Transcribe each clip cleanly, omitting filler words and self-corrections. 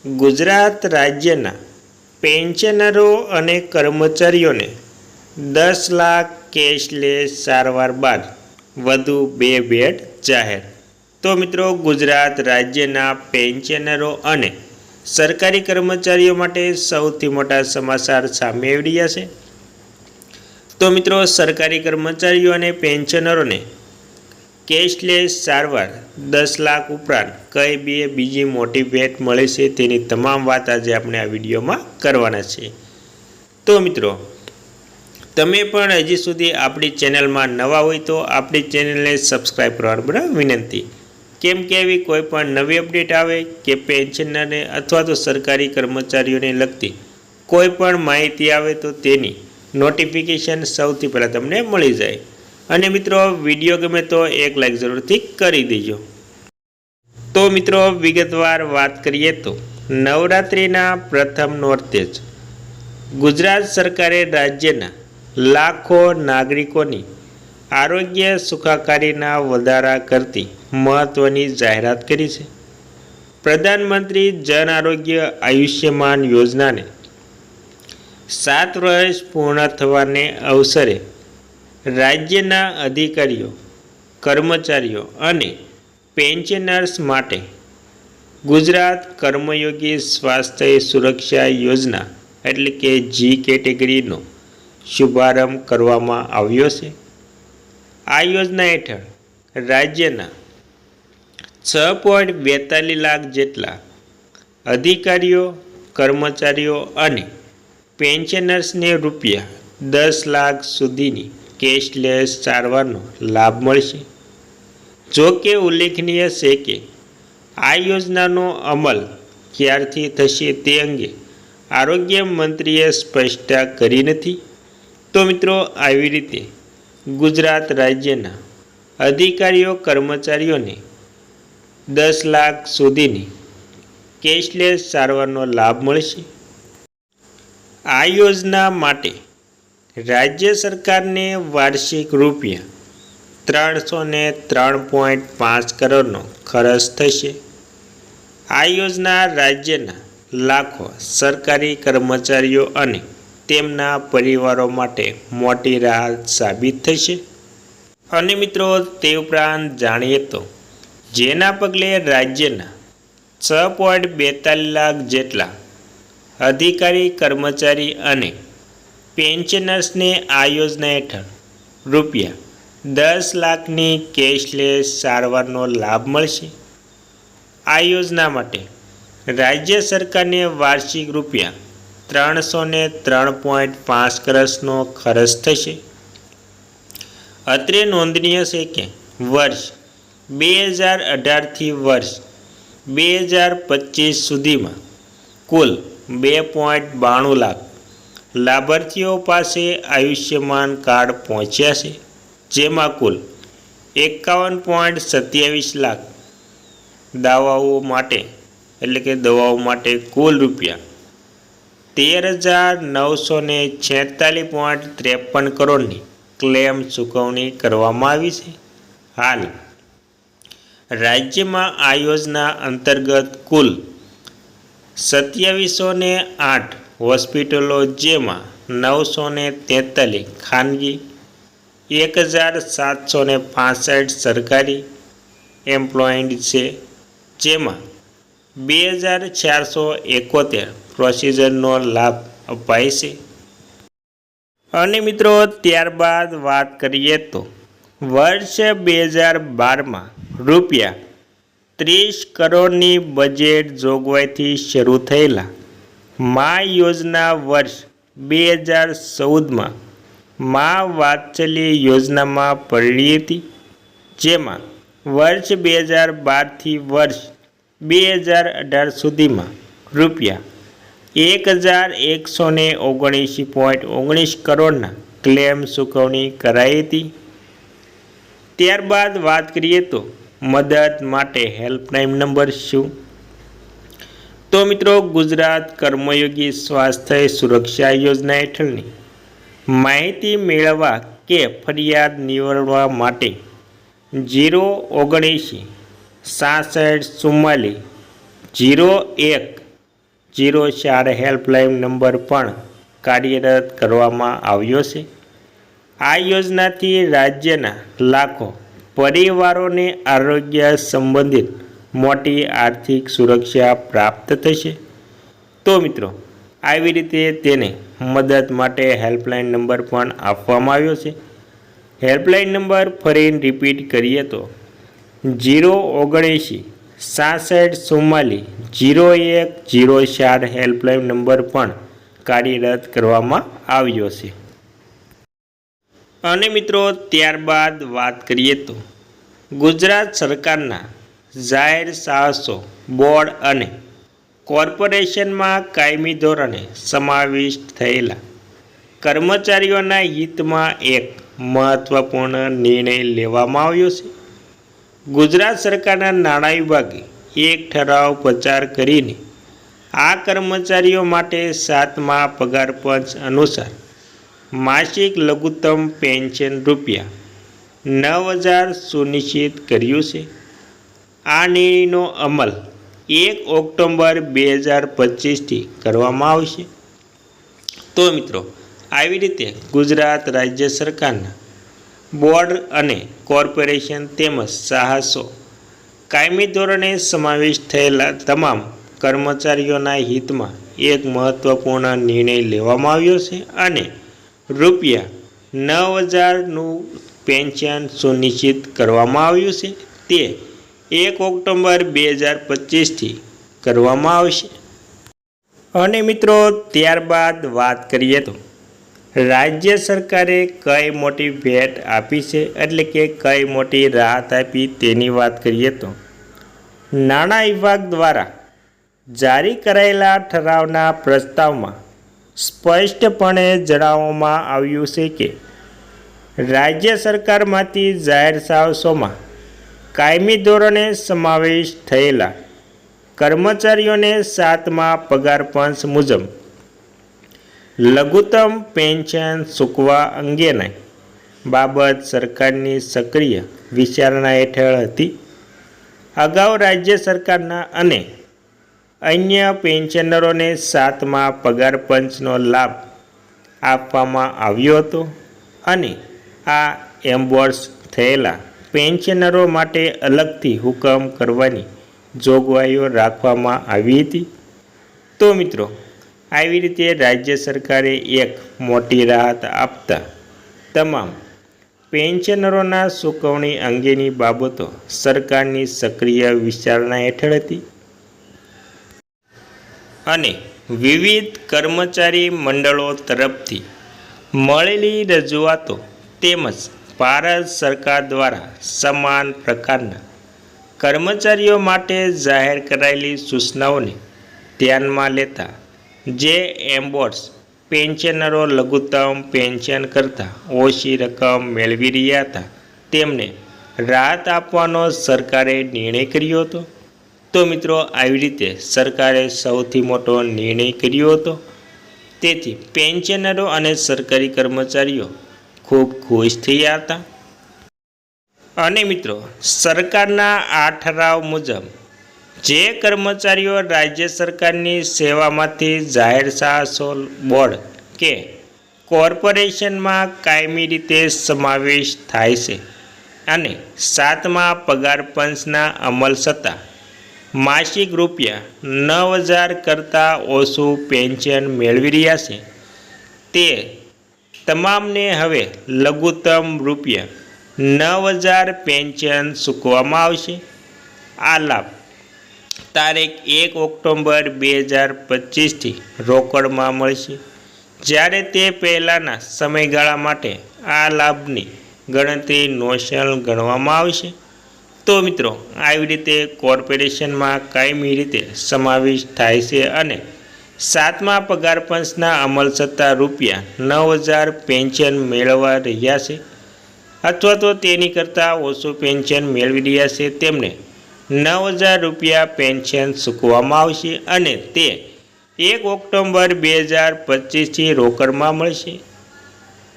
ગુજરાત રાજ્યના પેન્શનરો અને કર્મચારીઓને 10 લાખ કેશલેસ સારવાર બાદ વધુ 2 બેડ જાહેર। તો મિત્રો, ગુજરાત રાજ્યના પેન્શનરો અને સરકારી કર્મચારીઓ માટે સૌથી મોટા સમાચાર સામે આવી રહ્યા છે। તો મિત્રો, સરકારી કર્મચારીઓ અને પેન્શનરોને કેશલેસ સારવાર 10 લાખ ઉપરાંત કઈ બીજી મોટી ભેટ મળે છે તેની તમામ વાત આજે આપણે આ વિડીયોમાં કરવાના છે। તો મિત્રો, તમે પણ હજી સુધી આપણી ચેનલમાં નવા હોય તો આપણી ચેનલને સબસ્ક્રાઈબ કરવાની વિનંતી, કેમ કે એવી કોઈ પણ નવી અપડેટ આવે કે પેન્શનરને અથવા તો સરકારી કર્મચારીઓને લગતી કોઈ પણ માહિતી આવે તો તેની નોટિફિકેશન સૌથી પહેલાં તમને મળી જાય। અને મિત્રો, વિડીયો ગમે તો એક લાઈક જરૂરથી કરી દેજો। તો મિત્રો, વિગતવાર વાત કરીએ તો નવરાત્રિના પ્રથમ નોરતે જ ગુજરાત સરકારે રાજ્યના લાખો નાગરિકોની આરોગ્ય સુખાકારીના વધારા કરતી મહત્ત્વની જાહેરાત કરી છે। પ્રધાનમંત્રી જન આરોગ્ય આયુષ્યમાન યોજનાને 7 વર્ષ પૂર્ણ થવાને અવસરે રાજ્યના અધિકારીઓ, કર્મચારીઓ અને પેન્શનર્સ માટે ગુજરાત કર્મયોગી સ્વાસ્થ્ય સુરક્ષા યોજના એટલે કે જી કેટેગરીનો શુભારંભ કરવામાં આવ્યો છે। આ યોજના હેઠળ રાજ્યના 6.42 લાખ જેટલા અધિકારીઓ, કર્મચારીઓ અને પેન્શનર્સને રૂપિયા 10 લાખ સુધીની કેશલેસ સારવારનો લાભ મળશે। જો કે ઉલ્લેખનીય છે કે આ યોજનાનો અમલ ક્યારથી થશે તે અંગે આરોગ્ય મંત્રીએ સ્પષ્ટતા કરી નથી। તો મિત્રો, આવી રીતે ગુજરાત રાજ્યના અધિકારીઓ, કર્મચારીઓને 10 લાખ સુધીની કેશલેસ સારવારનો લાભ મળશે। આ યોજના માટે રાજ્ય સરકારને વાર્ષિક રૂપિયા 303.5 કરોડનો ખર્ચ થશે। આ યોજના રાજ્યના લાખો સરકારી કર્મચારીઓ અને તેમના પરિવારો માટે મોટી રાહત સાબિત થશે। અને મિત્રો, તે ઉપરાંત જાણીએ તો જેના પગલે રાજ્યના 6.42 લાખ જેટલા અધિકારી, કર્મચારી અને પેન્શનર્સને આ યોજના હેઠળ રૂપિયા 10 લાખની કેશલેસ સારવારનો લાભ મળશે। આ યોજના માટે રાજ્ય સરકારને વાર્ષિક રૂપિયા 303.5 કરોડનો ખર્ચ થશે। અત્રે નોંધનીય છે કે વર્ષ 2018થી વર્ષ 2025 સુધીમાં કુલ 2.92 લાખ લાભાર્થીઓ પાસે આયુષ્યમાન કાર્ડ પહોંચ્યા છે, જેમાં કુલ 51.27 લાખ દવાઓ માટે કુલ રૂપિયા 13,946.53 કરોડની ક્લેમ ચૂકવણી કરવામાં આવી છે। હાલ રાજ્યમાં આ યોજના અંતર્ગત કુલ 2708 હોસ્પિટલો, જેમાં 943 ખાનગી, 1765 સરકારી એમ્પ્લોયડ છે, જેમાં 2471 પ્રોસિજરનો લાભ અપાય છે। અને મિત્રો, ત્યારબાદ વાત કરીએ તો વર્ષ 2012માં રૂપિયા 30 કરોડની બજેટ જોગવાઈથી શરૂ થયેલા મા યોજના વર્ષ 2014માં મા વાત્સલ્ય યોજનામાં પડી હતી, જેમાં વર્ષ 2012થી વર્ષ 2018 સુધીમાં રૂપિયા 1179.19 કરોડના ક્લેમ ચૂકવણી કરાઈ હતી। ત્યારબાદ વાત કરીએ તો મદદ માટે હેલ્પલાઇન નંબર શું? તો મિત્રો, ગુજરાત કર્મયોગી સ્વાસ્થ્ય સુરક્ષા યોજના હેઠળની માહિતી મેળવવા કે ફરિયાદ નિવારવા માટે 079 66 44 01 04 હેલ્પલાઇન નંબર પણ કાર્યરત કરવામાં આવ્યો છે। આ યોજનાથી રાજ્યના લાખો પરિવારોને આરોગ્ય સંબંધિત મોટી આર્થિક સુરક્ષા પ્રાપ્ત થશે। તો મિત્રો, આવી રીતે તેને મદદ માટે હેલ્પલાઇન નંબર પણ આપવામાં આવ્યો છે। હેલ્પલાઇન નંબર ફરીને રિપીટ કરીએ તો 079 66 44 0104 હેલ્પલાઇન નંબર પણ કાર્યરત કરવામાં આવ્યો છે। અને મિત્રો, ત્યારબાદ વાત કરીએ તો ગુજરાત સરકારના જાહેર સાહસો બોર્ડ અને કોર્પોરેશનમાં કાયમી ધોરણે સમાવિષ્ટ થયેલા કર્મચારીઓના હિતમાં એક મહત્વપૂર્ણ નિર્ણય લેવામાં આવ્યો છે। ગુજરાત સરકારના નાણાં વિભાગે એક ઠરાવ પસાર કરીને આ કર્મચારીઓ માટે 7મા પગાર પંચ અનુસાર માસિક લઘુત્તમ પેન્શન રૂપિયા 9,000 સુનિશ્ચિત કર્યું છે। આ નિર્ણયનો અમલ 1 ઓક્ટોબર 2025થી કરવામાં આવશે। તો મિત્રો, આવી રીતે ગુજરાત રાજ્ય સરકારના બોર્ડ અને કોર્પોરેશન તેમજ સાહસો કાયમી ધોરણે સમાવિષ્ટ થયેલા તમામ કર્મચારીઓના હિતમાં એક મહત્વપૂર્ણ નિર્ણય લેવામાં આવ્યો છે અને રૂપિયા 9,000નું પેન્શન સુનિશ્ચિત કરવામાં આવ્યું છે। તે 1 ઓક્ટોબર 2025થી કરવામાં આવશે। અને મિત્રો, ત્યારબાદ વાત કરીએ તો રાજ્ય સરકારે કઈ મોટી ભેટ આપી છે, એટલે કે કઈ મોટી રાહત આપી તેની વાત કરીએ તો નાણાં વિભાગ દ્વારા જારી કરાયેલા ઠરાવના પ્રસ્તાવમાં સ્પષ્ટપણે જણાવવામાં આવ્યું છે કે રાજ્ય સરકારમાંથી જાહેર સાહસોમાં કાયમી ધોરણે સમાવેશ થયેલા કર્મચારીઓને 7મા પગાર પંચ મુજબ લઘુત્તમ પેન્શન ચૂકવવા અંગેની બાબત સરકારની સક્રિય વિચારણા હેઠળ હતી। અગાઉ રાજ્ય સરકારના અને અન્ય પેન્શનરોને 7મા પગાર પંચનો લાભ આપવામાં આવ્યો હતો અને આ એમ્બોર્સ થયેલા પેન્શનરો માટે અલગથી હુકમ કરવાની જોગવાઈઓ રાખવામાં આવી હતી। તો મિત્રો, આવી રીતે રાજ્ય સરકારે એક મોટી રાહત આપતા તમામ પેન્શનરોના ચૂકવણી અંગેની બાબતો સરકારની સક્રિય વિચારણા હેઠળ હતી અને વિવિધ કર્મચારી મંડળો તરફથી મળેલી રજૂઆતો તેમજ ભારત સરકાર દ્વારા સમાન પ્રકારના કર્મચારીઓ માટે જાહેર કરાયેલી સૂચનાઓને ધ્યાનમાં લેતા જે એમ્બોર્સ પેન્શનરો લઘુત્તમ પેન્શન કરતાં ઓછી રકમ મેળવી રહ્યા હતા તેમને રાહત આપવાનો સરકારે નિર્ણય કર્યો હતો। તો મિત્રો, આવી રીતે સરકારે સૌથી મોટો નિર્ણય કર્યો હતો। તેથી પેન્શનરો અને સરકારી કર્મચારીઓ ખૂબ ખુશ થયા હતા। અને મિત્રો, સરકારના આ ઠરાવ મુજબ જે કર્મચારીઓ રાજ્ય સરકારની સેવામાંથી જાહેર સાહસો બોર્ડ કે કોર્પોરેશનમાં કાયમી રીતે સમાવેશ થાય છે અને 7મા પગાર પંચના અમલ છતાં માસિક રૂપિયા 9,000 કરતાં ઓછું પેન્શન મેળવી રહ્યા છે તે તમામને હવે લઘુત્તમ રૂપિયા 9,000 પેન્શન ચૂકવવામાં આવશે। આ લાભ તારીખ 1 ઓક્ટોબર 2025થી રોકડમાં મળશે, જ્યારે તે પહેલાંના સમયગાળા માટે આ લાભની ગણતરી નોશલ ગણવામાં આવશે। તો મિત્રો, આવી રીતે કોર્પોરેશનમાં કાયમી રીતે સમાવેશ થાય છે અને 7મા પગાર પંચના અમલ છતાં રૂપિયા 9,000 પેન્શન મેળવવા રહ્યા છે અથવા તો તેની કરતાં ઓછું પેન્શન મેળવી રહ્યા છે તેમને 9,000 રૂપિયા પેન્શન ચૂકવવામાં આવશે અને તે 1 ઓક્ટોબર 2025થી રોકડમાં મળશે।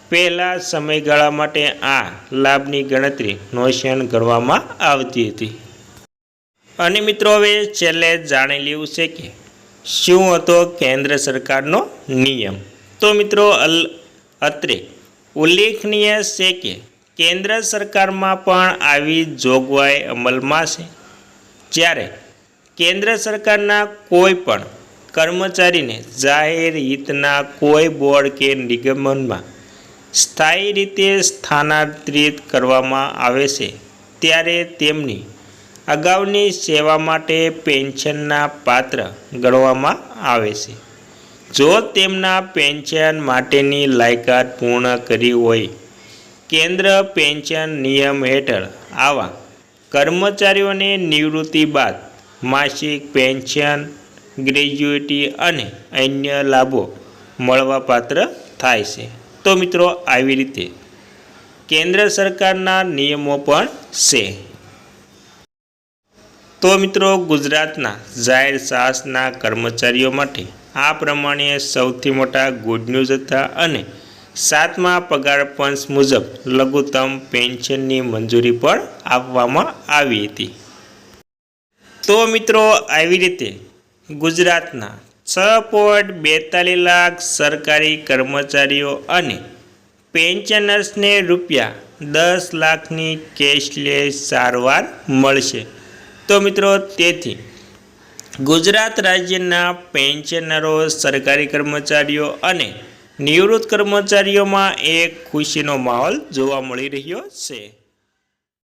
પહેલા સમયગાળા માટે આ લાભની ગણતરી નોશન ગણવામાં આવતી હતી। અને મિત્રો, હવે છેલ્લે જાણી લેવું છે કે શું હતો કેન્દ્ર સરકારનો નિયમ? તો મિત્રો અત્રે ઉલ્લેખનીય છે કે કેન્દ્ર સરકારમાં પણ આવી જોગવાઈ અમલમાં છે. જ્યારે કેન્દ્ર સરકારના કોઈ પણ કર્મચારીને જાહેર હિતના કોઈ બોર્ડ કે નિગમનમાં સ્થાયી રીતે સ્થાનાંતરિત કરવામાં આવે છે ત્યારે તેમની અગાઉની સેવા માટે પેન્શનના પાત્ર ગણવામાં આવે છે. જો તેમના પેન્શન માટેની લાયકાત પૂર્ણ કરી હોય. કેન્દ્ર પેન્શન નિયમ હેઠળ આવા કર્મચારીઓને નિવૃત્તિ બાદ માસિક પેન્શન, ગ્રેજ્યુઇટી અને અન્ય લાભો મળવાપાત્ર થાય છે. તો મિત્રો આવી રીતે કેન્દ્ર સરકારના નિયમો પણ છે. તો મિત્રો ગુજરાતના જાહેર સાહસના કર્મચારીઓ માટે આ પ્રમાણે સૌથી મોટા ગુડ ન્યૂઝ હતા અને 7મા પગાર પંચ મુજબ લઘુત્તમ પેન્શનની મંજૂરી પણ આપવામાં આવી હતી. તો મિત્રો આવી રીતે ગુજરાતના 6.42 લાખ સરકારી કર્મચારીઓ અને પેન્શનર્સને રૂપિયા 10 લાખની કેશલેસ સારવાર મળશે. તો મિત્રો તેથી ગુજરાત રાજ્યના પેન્શનરો, સરકારી કર્મચારીઓ અને નિવૃત્ત કર્મચારીઓમાં એક ખુશીનો માહોલ જોવા મળી રહ્યો છે.